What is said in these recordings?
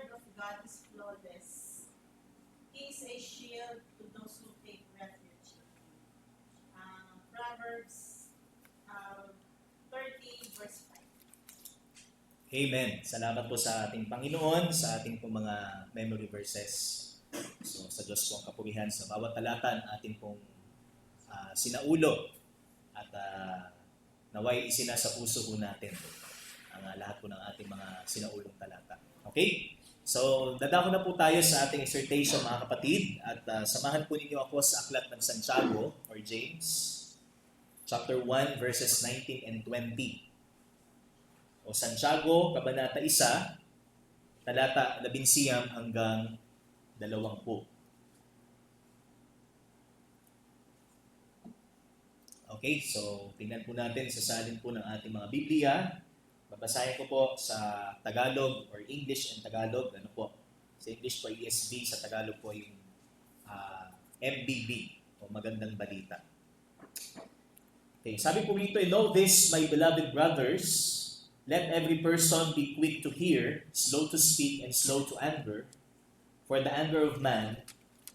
word of God is flawless. He is a shield to those who take refuge in Him. Proverbs 30 verse 5. Amen. Salamat po sa ating Panginoon, sa ating po mga memory verses. So sa Diyos po ang kapurihan sa bawat talata na ating pong sinaulo at naway isinasa puso po natin ang lahat po ng ating mga sinaulong talata. Okay? So dadako na po tayo sa ating exhortation mga kapatid at samahan po ninyo ako sa aklat ng Santiago or James chapter 1 verses 19 and 20. O Santiago, Kabanata 1, talata 11 hanggang 20. Okay, so tingnan po natin sa salin po ng ating mga Biblia. Babasahin ko po sa Tagalog or English and Tagalog. Ano po? Sa English po ESV, sa Tagalog po yung MBB o Magandang Balita. Okay, sabi po rito, "Know this, my beloved brothers, let every person be quick to hear, slow to speak, and slow to anger, for the anger of man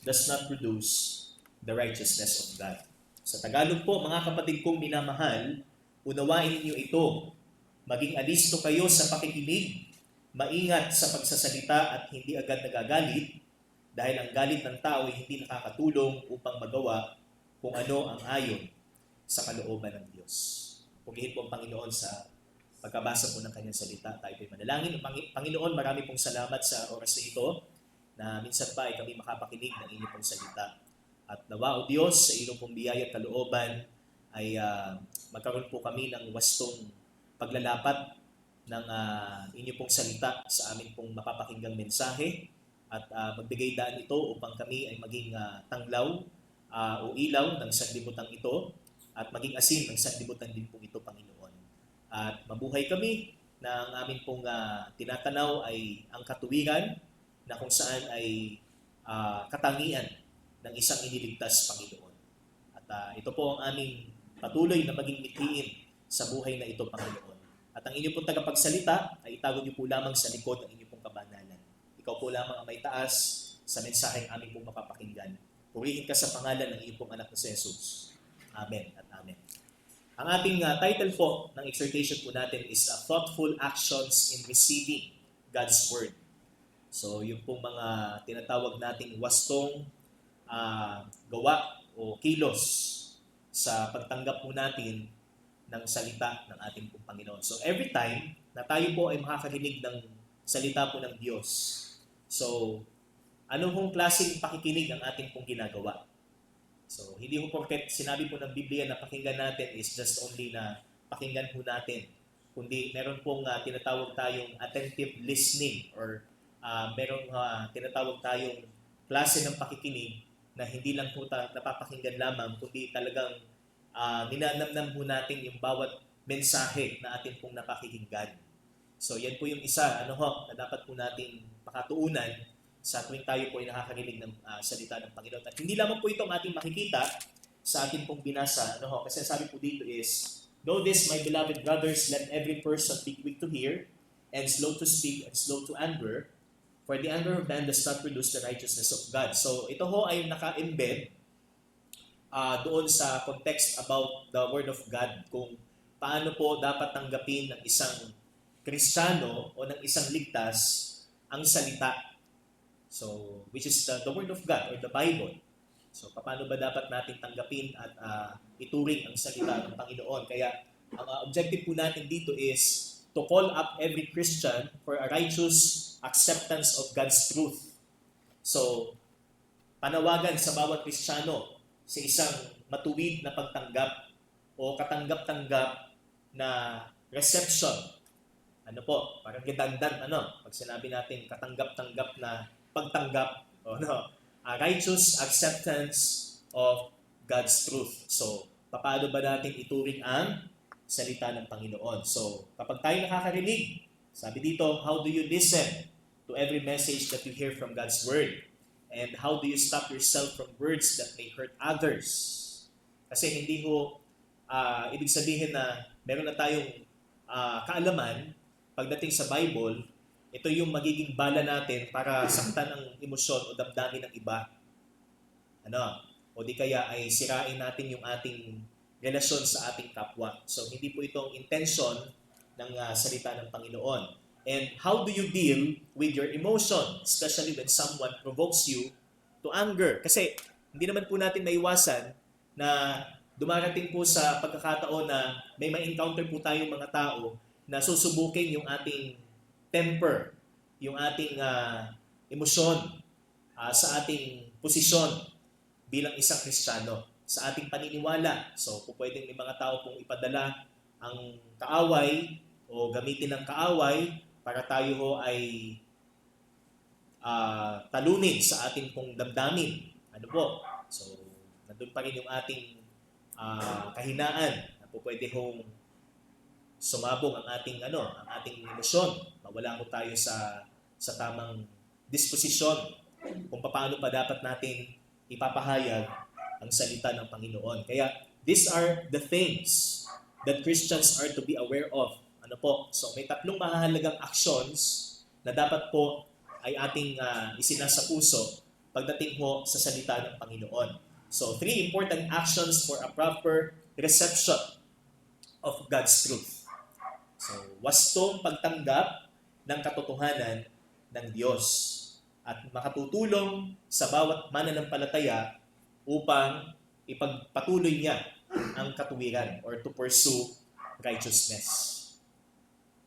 does not produce the righteousness of God." Sa Tagalog po, mga kapatid kong minamahal, unawain ninyo ito. Maging alisto kayo sa pakikinig, maingat sa pagsasalita at hindi agad nagagalit, dahil ang galit ng tao ay hindi nakakatulong upang magawa kung ano ang ayon sa kalooban ng Diyos. Purihin po ang Panginoon sa pagkabasa po ng kanyang salita. Tayo po'y manalangin. Panginoon, marami pong salamat sa oras na ito na minsan pa ay kami makapakinig ng inyong pong salita. At nawa o Diyos, sa inyong pong biyaya at kalooban ay magkaroon po kami ng wastong paglalapat ng inyong pong salita sa amin pong mapapakinggang mensahe at magbigay daan ito upang kami ay maging tanglaw o ilaw ng sanlibutan ito at maging asin ng sanlibutan din po ito, Panginoon. At mabuhay kami na ang amin pong tinatanaw ay ang katuwiran na kung saan ay katangian ng isang iniligtas, Panginoon. At ito po ang aming patuloy na maging mithiin sa buhay na ito, Panginoon. At ang inyong pong tagapagsalita ay itago niyo po lamang sa likod ng inyong pong kabanalan. Ikaw po lamang ang may taas sa mensaheng aming pong mapapakinggan. Purihin ka sa pangalan ng iyong pong anak na si Jesus. Amen at amen. Ang ating title po ng exhortation po natin is Thoughtful Actions in Receiving God's Word. So yung pong mga tinatawag nating wastong gawa o kilos sa pagtanggap po natin ng salita ng ating pong Panginoon. So every time na tayo po ay makakarinig ng salita po ng Diyos, so ano pong klaseng pakikinig ang ating pong ginagawa? So, hindi po porket sinabi po ng Biblia na pakinggan natin is just only na pakinggan po natin. Kundi meron pong tinatawag tayong attentive listening or meron tinatawag tayong klase ng pakikinig na hindi lang po napapakinggan lamang, kundi talagang ninanamnam po natin yung bawat mensahe na atin pong napakikinggan. So, yan po yung isa na dapat po nating pakatuunan sa tuwing tayo po ay nakakarinig ng salita ng Panginoon. At hindi lamang po itong ating makikita sa ating pong binasa. Kasi sabi po dito is, "Know this, my beloved brothers, let every person be quick to hear, and slow to speak, and slow to anger, for the anger of man does not produce the righteousness of God." So ito ho ay naka-embed doon sa context about the Word of God, kung paano po dapat tanggapin ng isang Kristiyano o ng isang ligtas ang salita. So, which is the Word of God or the Bible. So, paano ba dapat natin tanggapin at ituring ang salita ng Panginoon? Kaya, ang objective po natin dito is to call up every Christian for a righteous acceptance of God's truth. So, panawagan sa bawat Kristiyano sa isang matuwid na pagtanggap o katanggap-tanggap na reception. Ano po? Parang gidandan, pag sinabi natin katanggap-tanggap na pagtanggap righteous acceptance of God's truth. So, paano ba natin ituring ang salita ng Panginoon? So, kapag tayo nakakarinig, sabi dito, how do you listen to every message that you hear from God's Word? And how do you stop yourself from words that may hurt others? Kasi hindi ho, ibig sabihin na meron na tayong kaalaman pagdating sa Bible ito yung magiging bala natin para saktan ang emosyon o damdamin ng iba. Ano? O di kaya ay sirain natin yung ating relasyon sa ating kapwa. So hindi po itong intention ng salita ng Panginoon. And how do you deal with your emotion, especially when someone provokes you to anger? Kasi hindi naman po natin maiwasan na dumarating po sa pagkakataon na may ma-encounter po tayong mga tao na susubukin yung ating temper, yung ating emosyon sa ating posisyon bilang isang Kristiyano, sa ating paniniwala. So, kung pwedeng may mga tao pong ipadala ang kaaway o gamitin ng kaaway para tayo ho ay talunin sa ating pong damdamin. Ano po? So, nandun pa rin yung ating kahinaan na po pwede hong sumabog ang ating emosyon. Mawala ko tayo sa tamang disposisyon kung paano pa dapat natin ipapahayag ang salita ng Panginoon. Kaya these are the things that Christians are to be aware of. Ano po? So may 3 mahalagang actions na dapat po ay ating isinasa puso pagdating po sa salita ng Panginoon. So 3 important actions for a proper reception of God's truth. So, wastong pagtanggap ng katotohanan ng Diyos at makatutulong sa bawat mananampalataya upang ipagpatuloy niya ang katuwiran or to pursue righteousness.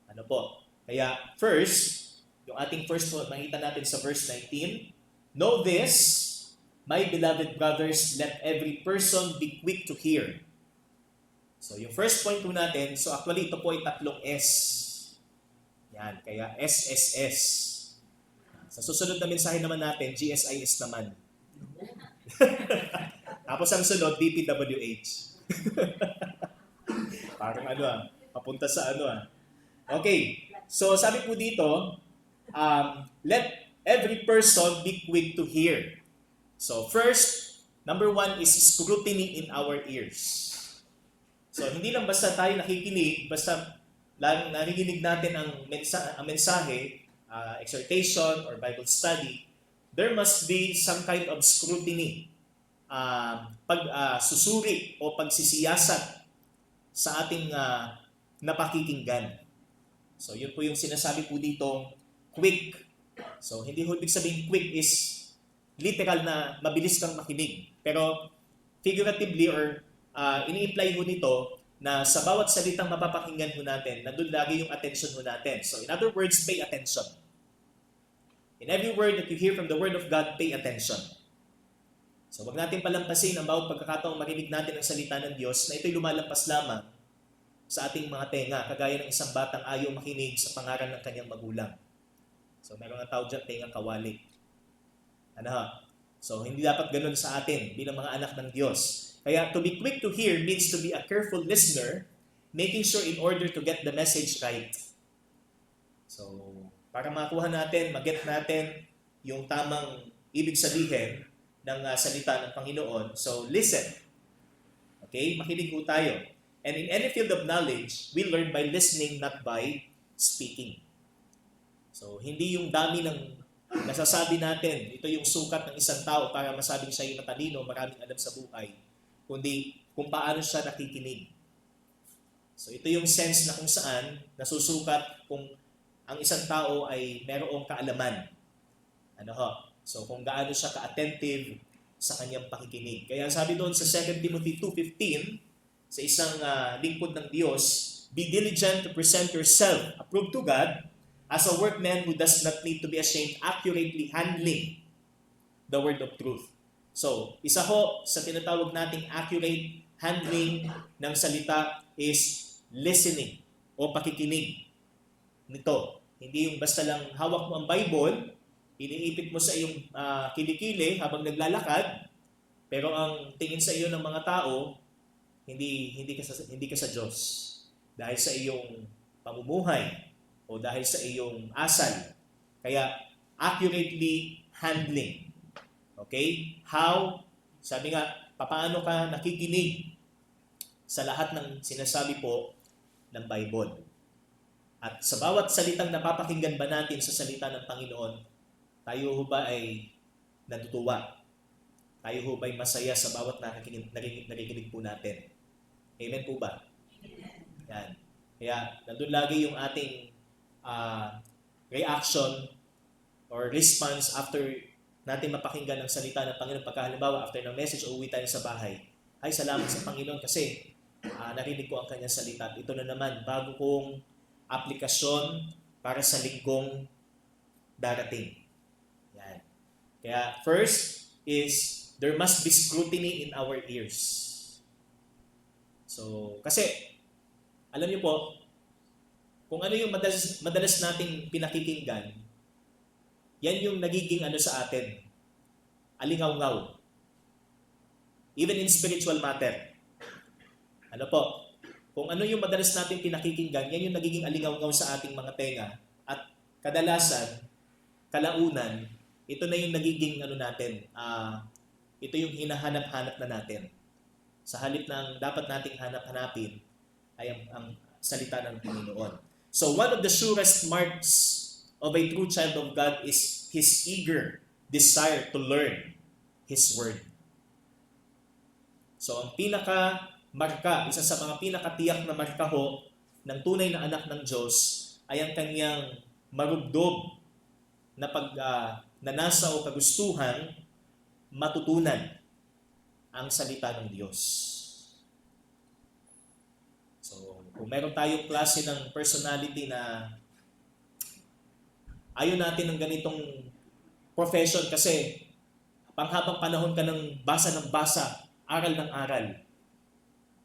Ano po? Kaya first, yung ating first po, makita natin sa verse 19, "Know this, my beloved brothers, let every person be quick to hear." So, yung first point po natin, so actually ito po ay 3 S. Yan, kaya SSS. Sa susunod na mensahe naman natin, GSIS naman. Tapos ang sunod, DPWH. Parang papunta sa Okay, so sabi po dito, let every person be quick to hear. So first, number 1 is scrutiny in our ears. So, hindi lang basta tayo nakikinig, basta lang narinig natin ang mensahe, exhortation or Bible study, there must be some kind of scrutiny, susuri o pagsisiyasat sa ating napakikinggan. So, yun po yung sinasabi po dito, quick. So, hindi ho ibig sabihin quick is literal na mabilis kang makinig. Pero, figuratively or ini-imply ho nito na sa bawat salitang mapapakinggan ho natin, nandun lagi yung attention ho natin. So in other words, pay attention. In every word that you hear from the Word of God, pay attention. So wag natin palampasin ang bawat pagkakataong marinig natin ang salita ng Diyos na ito'y lumalampas lamang sa ating mga tenga, kagaya ng isang batang ayaw makinig sa pangaral ng kanyang magulang. So meron nga tawag dyan, tenga kawali. So hindi dapat ganun sa atin bilang mga anak ng Diyos. Kaya to be quick to hear means to be a careful listener, making sure in order to get the message right. So, para makuha natin, mag-get natin yung tamang ibig sabihin ng salita ng Panginoon. So, listen. Okay? Makinig po tayo. And in any field of knowledge, we learn by listening, not by speaking. So, hindi yung dami ng nasasabi natin, ito yung sukat ng isang tao para masabing siya yung matalino, maraming alam sa buhay, kundi kung paano siya nakikinig. So ito yung sense na kung saan nasusukat kung ang isang tao ay merong kaalaman. So kung gaano siya ka-attentive sa kanyang pakikinig. Kaya sabi doon sa 2 Timothy 2:15, sa isang lingkod ng Diyos, "Be diligent to present yourself approved to God as a workman who does not need to be ashamed, accurately handling the word of truth." So, isa ho sa tinatawag nating accurate handling ng salita is listening o pakikinig nito. Hindi yung basta lang hawak mo ang Bible, iniipit mo sa iyong kilikili habang naglalakad, pero ang tingin sa iyo ng mga tao, hindi ka sa Diyos. Dahil sa iyong pamumuhay o dahil sa iyong asal. Kaya, accurately handling. Okay? How? Sabi nga, paano ka nakikinig sa lahat ng sinasabi po ng Bible. At sa bawat salitang napapakinggan ba natin sa salita ng Panginoon, tayo ho ba ay natutuwa? Tayo ho ba ay masaya sa bawat nakikinig po natin? Amen po ba? Yan. Kaya nandun lagi yung ating reaction or response after natin mapakinggan ang salita ng Panginoon. Pagka halimbawa, after ng message, uuwi tayo sa bahay. Ay, salamat sa Panginoon kasi narinig ko ang kanyang salita. At ito na naman, bago kong aplikasyon para sa linggong darating. Yan. Kaya first is, there must be scrutiny in our ears. So, kasi, alam niyo po, kung ano yung madalas nating pinakikinggan, yan yung nagiging sa atin, alingaw-ngaw. Even in spiritual matter. Ano po? Kung ano yung madalas natin pinakikinggan, yan yung nagiging alingaw-ngaw sa ating mga tenga. At kadalasan, kalaunan, ito na yung nagiging natin, ito yung hinahanap-hanap na natin. Sa halip ng dapat nating hanap-hanapin ay ang salita ng Panginoon. So one of the surest marks of a true child of God is his eager desire to learn His Word. So ang pinaka-marka, isa sa mga pinakatiyak na marka ho ng tunay na anak ng Diyos ay ang kanyang marubdob na pagnanasa o kagustuhan matutunan ang salita ng Diyos. So, kung meron tayong klase ng personality na ayaw natin ng ganitong profession kasi panghabang panahon ka ng basa, aral ng aral.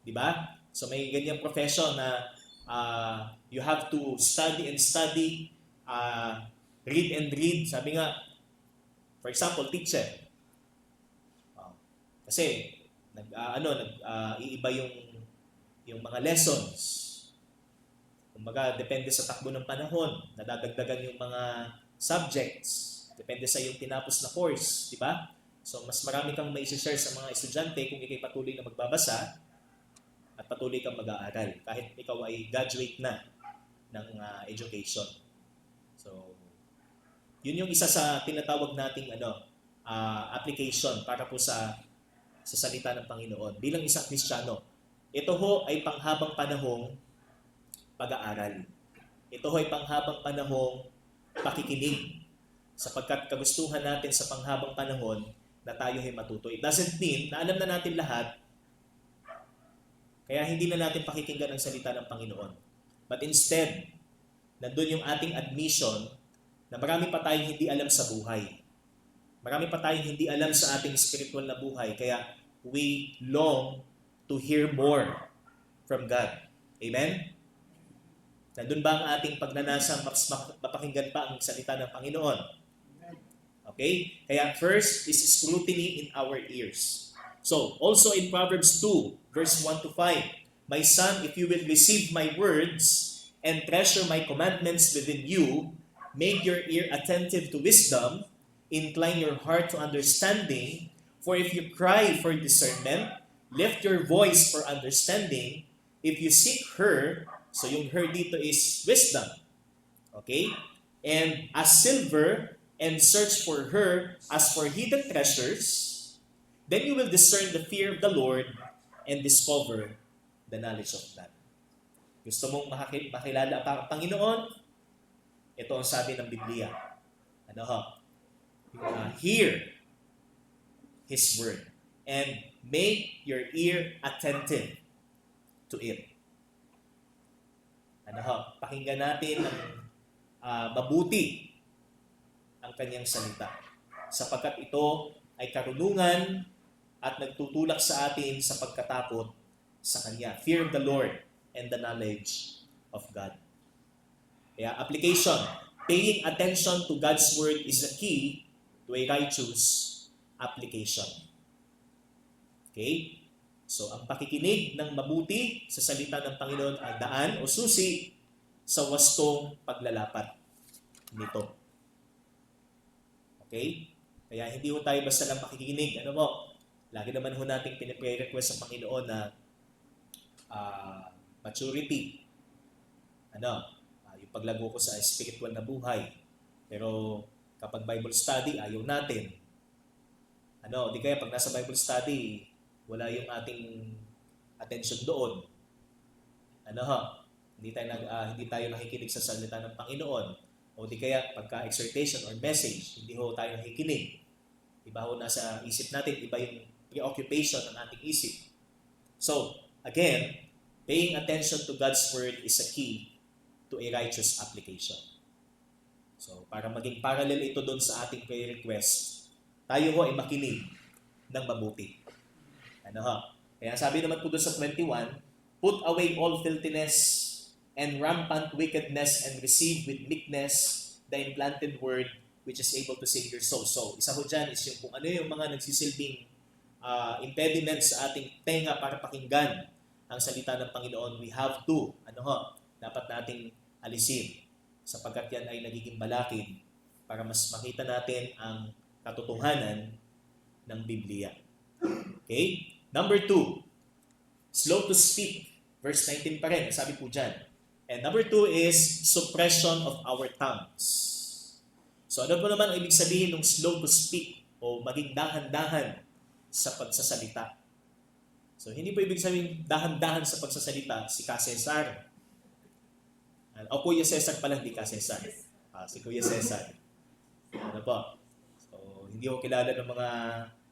Di ba? So may ganyang profession na you have to study and study, read and read. Sabi nga, for example, teacher. Kasi iiba yung mga lessons. Kumbaga, depende sa takbo ng panahon, nadadagdagan yung mga subjects. Depende sa yung tinapos na course, di ba? So, mas marami kang may share sa mga estudyante kung ikay patuloy na magbabasa at patuloy kang mag-aaral kahit ikaw ay graduate na ng education. So, yun yung isa sa tinatawag nating application para po sa salita ng Panginoon bilang isang Kristiyano. Ito ho ay panghabang panahong pag-aaral. Ito ho ay panghabang panahong pakikinig sapagkat kagustuhan natin sa panghabang panahon na tayo ay matuto. It doesn't mean na alam na natin lahat, kaya hindi na natin pakikinggan ang salita ng Panginoon. But instead, nandun yung ating admission na marami pa tayong hindi alam sa buhay. Marami pa tayong hindi alam sa ating spiritual na buhay, kaya we long to hear more from God. Amen? Nandun ba ang ating pagnanasa mapakinggan pa ang salita ng Panginoon? Okay? Kaya first is scrutiny in our ears. So, also in Proverbs 2, verse 1 to 5, My son, if you will receive my words and treasure my commandments within you, make your ear attentive to wisdom, incline your heart to understanding, for if you cry for discernment, lift your voice for understanding, if you seek her, so yung her dito is wisdom. Okay? And as silver, and search for her as for hidden treasures, then you will discern the fear of the Lord and discover the knowledge of God. Gusto mong makilala ang Panginoon? Ito ang sabi ng Biblia. Hear His word and make your ear attentive to it. Pakinggan natin ng mabuti ang kanyang salita. Sapagkat ito ay karunungan at nagtutulak sa atin sa pagkatakot sa Kanya. Fear of the Lord and the knowledge of God. Kaya application, paying attention to God's word is the key to a righteous application. Okay? So, ang pakikinig ng mabuti sa salita ng Panginoon ay daan o susi sa wastong paglalapat nito. Okay? Kaya hindi ho tayo basta lang pakikinig. Lagi naman ho natin pinipre-request sa Panginoon na maturity. Yung yung paglago ko sa spiritual na buhay. Pero kapag Bible study, ayaw natin. Di kaya pag nasa Bible study, wala yung ating attention doon. Hindi tayo nakikinig sa salita ng Panginoon. O di kaya pagka-exhortation or message, hindi ho tayo nakikinig. Iba ho nasa isip natin, iba yung preoccupation ng ating isip. So, again, paying attention to God's Word is a key to a righteous application. So, para maging parallel ito doon sa ating prayer request, tayo ho ay makinig ng mabuti. Kaya sabi naman po doon sa 21, put away all filthiness and rampant wickedness and receive with meekness the implanted word which is able to save your soul. So, isa ho dyan is yung kung ano yung mga nagsisilbing impediments sa ating tenga para pakinggan ang salita ng Panginoon. We have to, dapat nating alisin sapagkat yan ay nagiging balakid para mas makita natin ang katotohanan ng Biblia. Okay? Number 2, slow to speak. Verse 19 pa rin, sabi po dyan. And number 2 is suppression of our tongues. So ano po naman ang ibig sabihin ng slow to speak o maging dahan-dahan sa pagsasalita? So hindi po ibig sabihin dahan-dahan sa pagsasalita si Ka Cesar. O Kuya Cesar pala, hindi Ka Cesar. Si Kuya Cesar. Ano po? So hindi ko kilala ng mga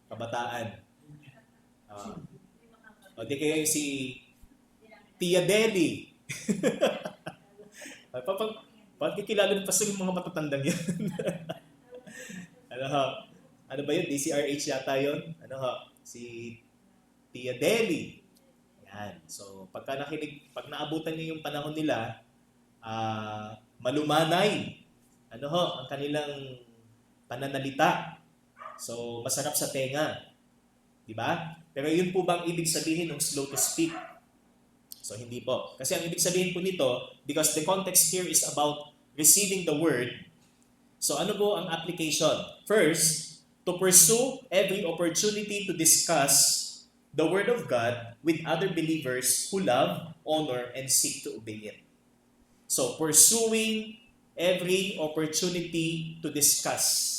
kabataan. O di kayo si Tia Deli. Pagkikilala pa sa mga matatandang yan. Ano ba yun? DCRH yata yun? Si Tia Deli. Yan. So, pag naabutan niyo yung panahon nila, malumanay. Ang kanilang pananalita. So, masarap sa tenga. Diba? Pero yun po bang ibig sabihin ng slow to speak? So, hindi po. Kasi ang ibig sabihin po nito, because the context here is about receiving the word. So, ano po ang application? First, to pursue every opportunity to discuss the word of God with other believers who love, honor, and seek to obey it. So, pursuing every opportunity to discuss.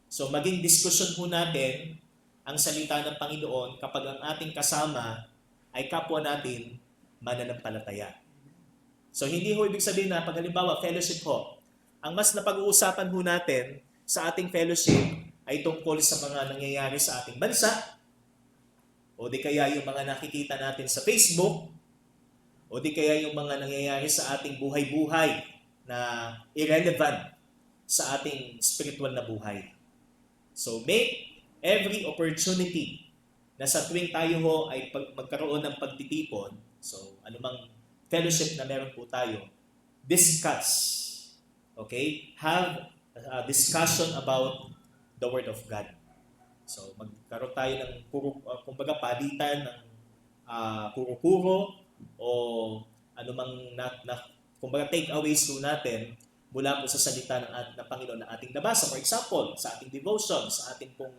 So, maging diskusyon po natin ang salita ng Panginoon kapag ang ating kasama ay kapwa natin mananampalataya. So, hindi ho ibig sabihin na pag halimbawa, fellowship ho, ang mas napag-uusapan ho natin sa ating fellowship ay tungkol sa mga nangyayari sa ating bansa, o di kaya yung mga nakikita natin sa Facebook, o di kaya yung mga nangyayari sa ating buhay-buhay na irrelevant sa ating spiritual na buhay. So, make every opportunity na sa tuwing tayo ho ay magkaroon ng pagtitipon, so anumang fellowship na meron po tayo, discuss. Okay? Have a discussion about the Word of God. So magkaroon tayo ng kumbaga palitan ng kuro-kuro o anumang kumbaga take-aways po natin mula po sa salita ng Panginoon na ating nabasa. For example, sa ating devotion, sa ating pong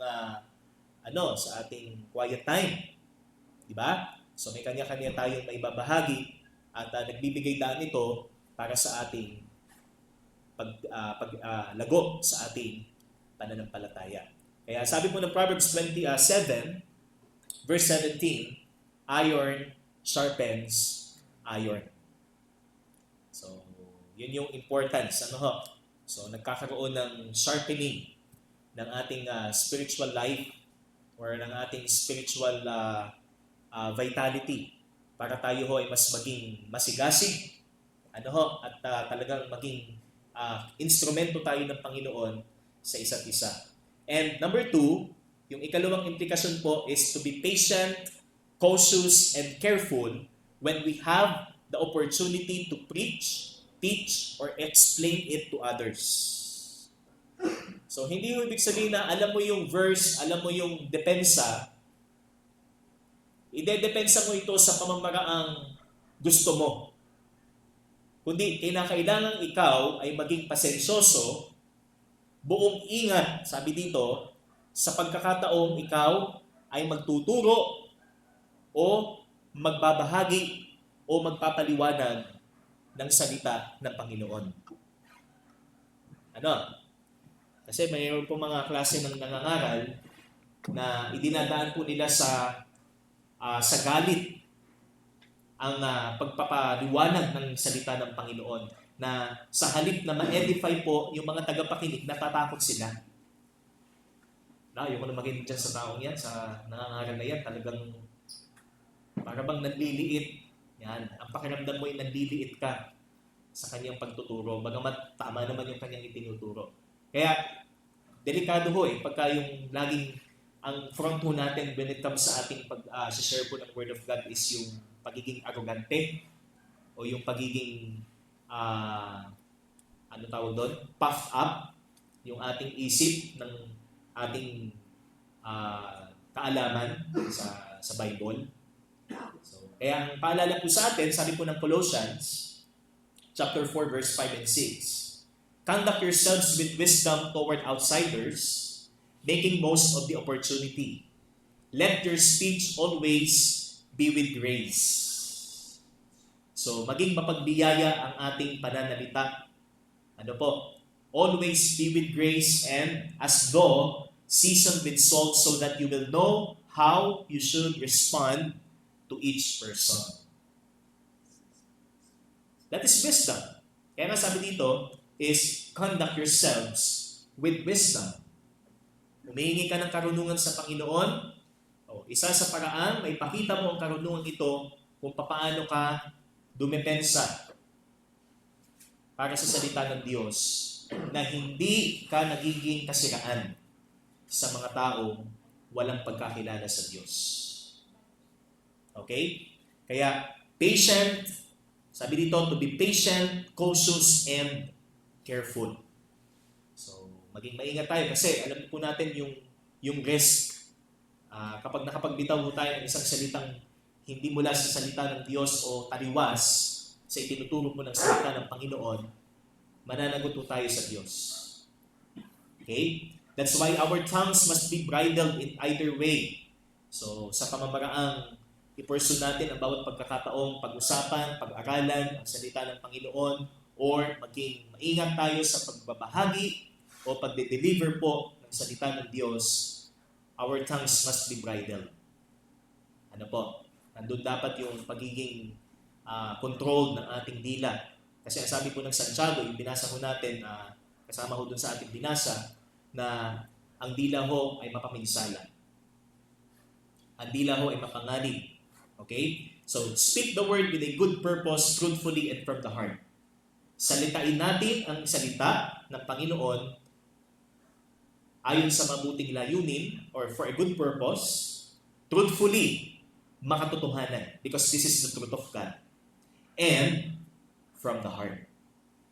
sa ating quiet time. Diba? So may kanya-kanya tayong maibabahagi at nagbibigay daan ito para sa ating paglago sa ating pananampalataya. Kaya sabi po ng Proverbs 27, verse 17, iron sharpens iron. So, yun yung importance. So, nagkakaroon ng sharpening ng ating spiritual life or ng ating spiritual vitality para tayo ho ay mas maging masigasig at talagang maging instrumento tayo ng Panginoon sa isa't isa. And number 2, yung ikalawang implikasyon po is to be patient, cautious, and careful when we have the opportunity to preach, teach, or explain it to others. So, hindi yung ibig sabihin na alam mo yung verse, alam mo yung depensa, idedepensa mo ito sa pamamaraang gusto mo. Kundi, kailangan ikaw ay maging pasensyoso, buong ingat, sabi dito, sa pagkakataong ikaw ay magtuturo o magbabahagi o magpapaliwanag ng salita ng Panginoon. Ano? Kasi mayroon po mga klase ng nangangaral na idinadaan po nila sa galit ang pagpapaliwanag ng salita ng Panginoon, na sa halip na ma-edify po yung mga tagapakinig, natatakot sila. Ayoko na makinig dyan sa taong yan, sa nangangaral na yan, talagang para bang nanliliit. Yan, ang pakiramdam mo ay nanliliit ka sa kanyang pagtuturo, bagamat tama naman yung kanyang itinuturo. Kaya, delikado ho pagka yung laging ang front ho natin when it comes sa ating pag-share po ng Word of God is yung pagiging arrogante o yung pagiging ano tawag doon? Puffed up yung ating isip ng ating kaalaman sa Bible. So, kaya ang paalala po sa atin, sabi po ng Colossians chapter 4 verse 5 and 6, conduct yourselves with wisdom toward outsiders, making most of the opportunity. Let your speech always be with grace. So, maging mapagbiyaya ang ating pananalita. Ano po? Always be with grace and as though seasoned with salt, so that you will know how you should respond to each person. That is wisdom. Kaya nga sabi dito is conduct yourselves with wisdom. Humihingi ka ng karunungan sa Panginoon. Isa sa paraan, may pakita mo ang karunungan ito kung paano ka dumepensa para sa salita ng Diyos, na hindi ka nagiging kasiraan sa mga taong walang pagkakilala sa Diyos. Okay? Kaya, patient, sabi dito, to be patient, cautious, and careful. So, maging maingat tayo kasi alam po natin yung risk. Kapag nakapagbitaw tayo ng isang salitang hindi mula sa salita ng Diyos o taliwas sa itinuturo mo ng salita ng Panginoon, mananagot po tayo sa Diyos. Okay? That's why our tongues must be bridled in either way. So, sa pamamaraang i-pursue natin ang bawat pagkakataong pag-usapan, pag-aralan ang salita ng Panginoon, or maging maingat tayo sa pagbabahagi o pagde-deliver po ng salita ng Diyos, our tongues must be bridled. Ano po? Nandun dapat yung pagiging control ng ating dila. Kasi ang sabi po ng Santiago, yung binasa ko natin, kasama ko dun sa ating binasa, na ang dila ho ay mapaminsala. Ang dila ho ay mapanganib. Okay? So, speak the word with a good purpose, truthfully and from the heart. Salitain natin ang salita ng Panginoon ayon sa mabuting layunin or for a good purpose, truthfully, makatotohanan, because this is the truth of God. And from the heart.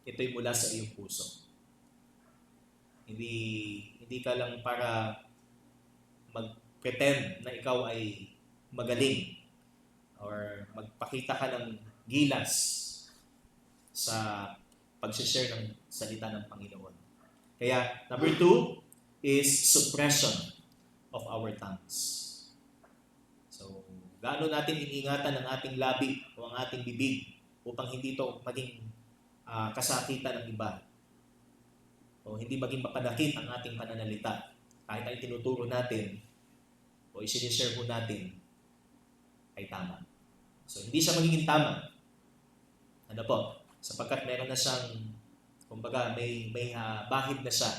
Ito'y mula sa iyong puso. Hindi ka lang para mag-pretend na ikaw ay magaling or magpakita ka ng gilas sa pag-share ng salita ng Panginoon. Kaya, number 2 is suppression of our tongues. So, gaano natin iningatan ang ating labi o ang ating bibig upang hindi ito maging kasakitan ng iba o hindi maging mapanakit ang ating pananalita kahit ay tinuturo natin o isinishare mo natin ay tama. So, hindi siya magiging tama. Ano po? Sapagkat meron na siyang, kumbaga, may bahid na siya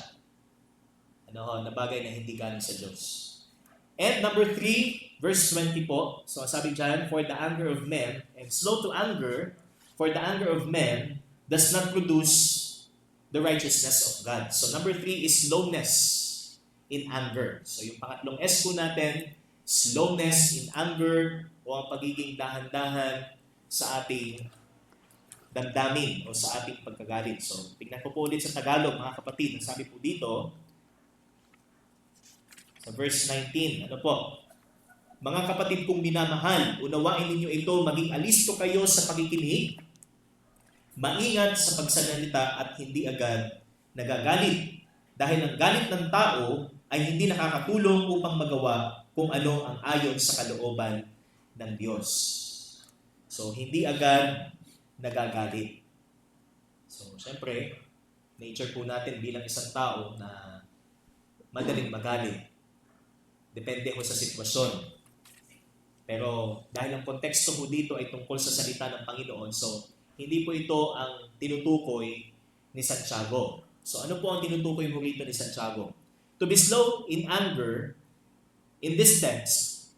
na bagay na hindi galing sa Diyos. And number 3, verse 20 po. So, sabi dyan, for the anger of men, and slow to anger, for the anger of men does not produce the righteousness of God. So, number 3 is slowness in anger. So, yung pangatlong S po natin, slowness in anger o ang pagiging dahan-dahan sa ating damdamin o sa ating pagkagalit. So, tignan ko po ulit sa Tagalog, mga kapatid. Ang sabi po dito, sa verse 19, ano po? Mga kapatid kong minamahal, unawain ninyo ito, maging alisto kayo sa pakikinig, maingat sa pagsanalita at hindi agad nagagalit. Dahil ang galit ng tao ay hindi nakakatulong upang magawa kung ano ang ayon sa kalooban ng Diyos. So, hindi agad nagagalit. So, syempre, nature po natin bilang isang tao na madaling magalit. Depende po sa sitwasyon. Pero dahil ang konteksto po dito ay tungkol sa salita ng Panginoon, so hindi po ito ang tinutukoy ni Santiago. So ano po ang tinutukoy mo rito ni Santiago? To be slow in anger, in this text,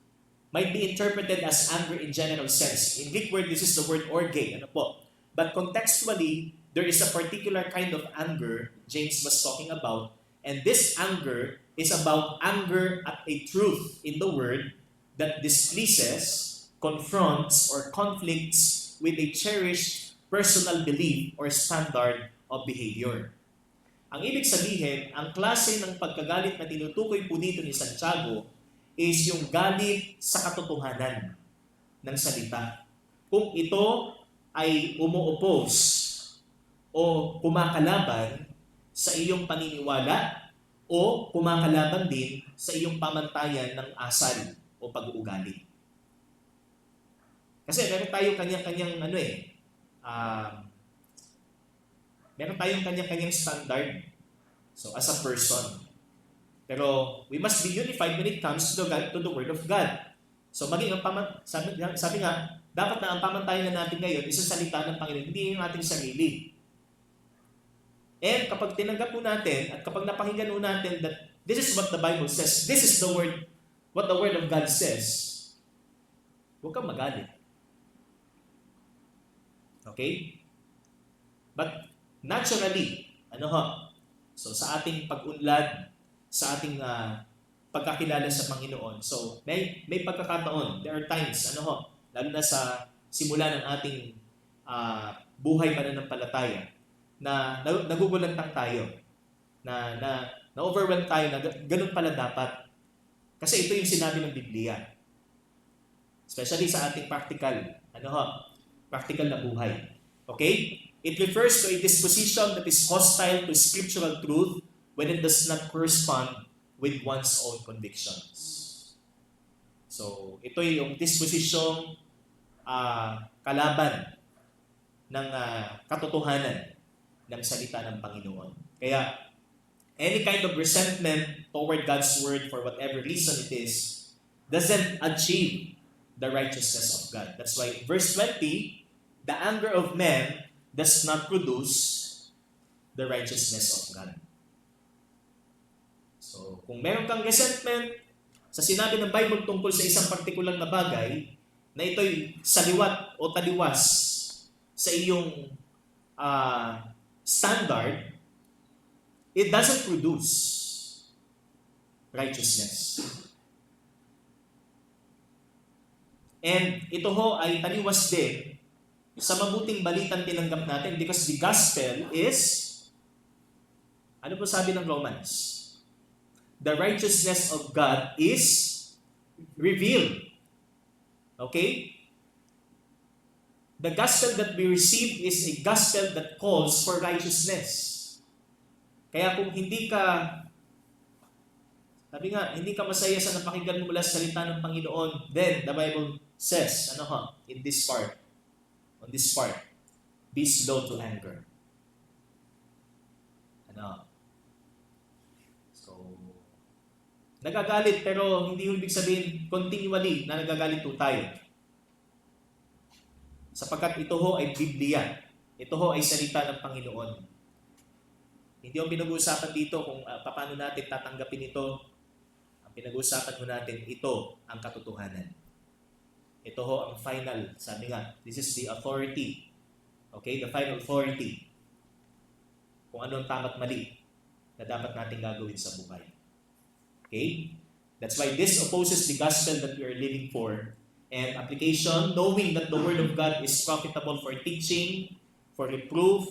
might be interpreted as anger in general sense. In Greek word, this is the word orge. Ano po? But contextually, there is a particular kind of anger James was talking about, and this anger is about anger at a truth in the word that displeases, confronts, or conflicts with a cherished personal belief or standard of behavior. Ang ibig sabihin, ang klase ng pagkagalit na tinutukoy po dito ni Santiago is yung galit sa katotohanan ng salita. Kung ito ay umu-oppose o kumakalaban sa iyong paniniwala o kumakalaban din sa iyong pamantayan ng asal o pag-uugali. Kasi meron tayong kanyang-kanyang meron tayong kanyang-kanyang standard. So as a person. Pero we must be unified when it comes to the Word of God. So maging sabi nga, dapat na ang pamantayan na natin ngayon is sa salita ng Panginoon, hindi yung ating sarili. And kapag tinanggap po natin at kapag napakinggan po natin that this is what the Bible says, this is the word, what the Word of God says, huwag kang magalit. Okay? But naturally, so sa ating pag-unlad, sa ating pagkakilala sa Panginoon, so may pagkakataon, there are times, lalo na sa simula ng ating buhay pananampalataya, na nagugulantang tayo, na overwhelm tayo, na ganun pala dapat. Kasi ito yung sinabi ng Biblia. Especially sa ating practical na buhay. Okay? It refers to a disposition that is hostile to scriptural truth when it does not correspond with one's own convictions. So, ito yung disposisyong kalaban ng katotohanan ng salita ng Panginoon. Kaya, any kind of resentment toward God's word for whatever reason it is, doesn't achieve the righteousness of God. That's why verse 20, the anger of men does not produce the righteousness of God. So, kung meron kang resentment sa sinabi ng Bible tungkol sa isang partikular na bagay, na ito'y saliwat o taliwas sa iyong standard, it doesn't produce righteousness. And ito ho ay taliwas din sa mabuting balitang tinanggap natin because the gospel is, ano po sabi ng Romans? The righteousness of God is revealed. Okay? The gospel that we received is a gospel that calls for righteousness. Kaya kung hindi ka masaya sa napakinggan mo mula sa salita ng Panginoon, then the Bible says, in this part, on this part, be slow to anger. So, nagagalit pero hindi ibig sabihin continually na nagagalit po tayo. Sapagkat ito ho ay Biblia. Ito ho ay salita ng Panginoon. Hindi yung pinag-uusapan dito kung paano natin tatanggapin ito. Ang pinag-uusapan ho natin, ito ang katotohanan. Ito ho ang final. Sabi nga, this is the authority. Okay? The final authority. Kung ano ang tama't mali na dapat natin gagawin sa buhay. Okay? That's why this opposes the gospel that we are living for. And application, knowing that the Word of God is profitable for teaching, for reproof,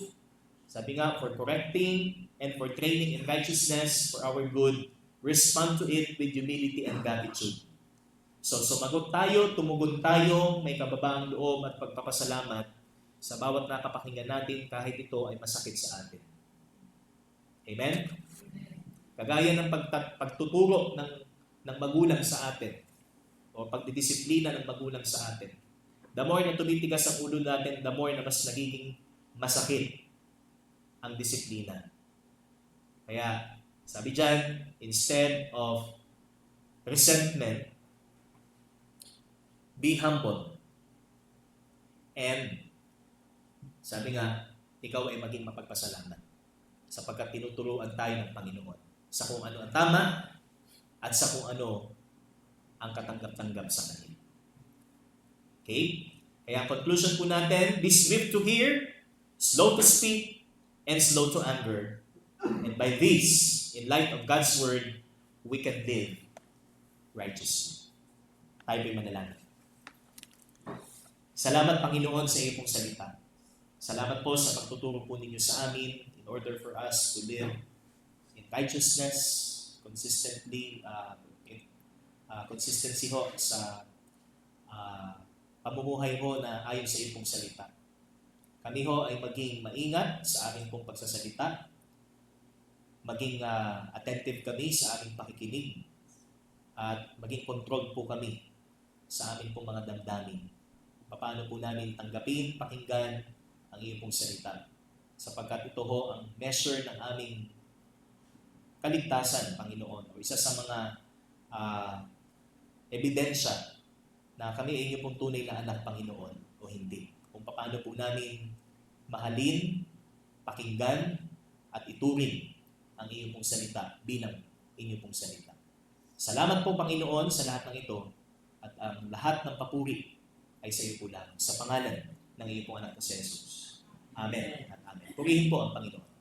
sabi nga, for correcting, and for training in righteousness for our good, respond to it with humility and gratitude. So, sumagot tayo, tumugon tayo, may kababaang loob at pagpapasalamat sa bawat nakapakinggan natin kahit ito ay masakit sa atin. Amen? Kagaya ng pagtuturo ng magulang sa atin o pagdidisiplina ng magulang sa atin. The more na tumitigas ang ulo natin, the more na mas nagiging masakit ang disiplina. Kaya, sabi dyan, instead of resentment, be humble. And, sabi nga, ikaw ay maging mapagpasalamat sapagkat tinuturuan tayo ng Panginoon sa kung ano ang tama at sa kung ano ang katanggap-tanggap sa Kanya. Okay? Kaya ang conclusion po natin, be swift to hear, slow to speak, and slow to anger. And by this, in light of God's Word, we can live righteously. Tayo po'y manalangin. Salamat, Panginoon, sa iyo pong salita. Salamat po sa pagtuturo po ninyo sa amin in order for us to live in righteousness, consistency ho sa pamumuhay ho na ayon sa iyo pong salita. Kami ho ay maging maingat sa aming pong pagsasalita, maging attentive kami sa aming pakikinig, at maging controlled po kami sa aming pong mga damdamin. Paano po namin tanggapin, pakinggan ang iyong pong salita. Sapagkat ito ho ang measure ng aming kaligtasan, Panginoon, o isa sa mga ebidensya na kami ay inyong pong tunay na anak, Panginoon, o hindi. Kung paano po namin mahalin, pakinggan, at ituring ang iyong pong salita bilang inyong pong salita. Salamat po, Panginoon, sa lahat ng ito, at ang lahat ng papuri ay sa iyo po lang, sa pangalan ng iyong pong anak na si Jesus. Amen at amen. Purihin po ang Panginoon.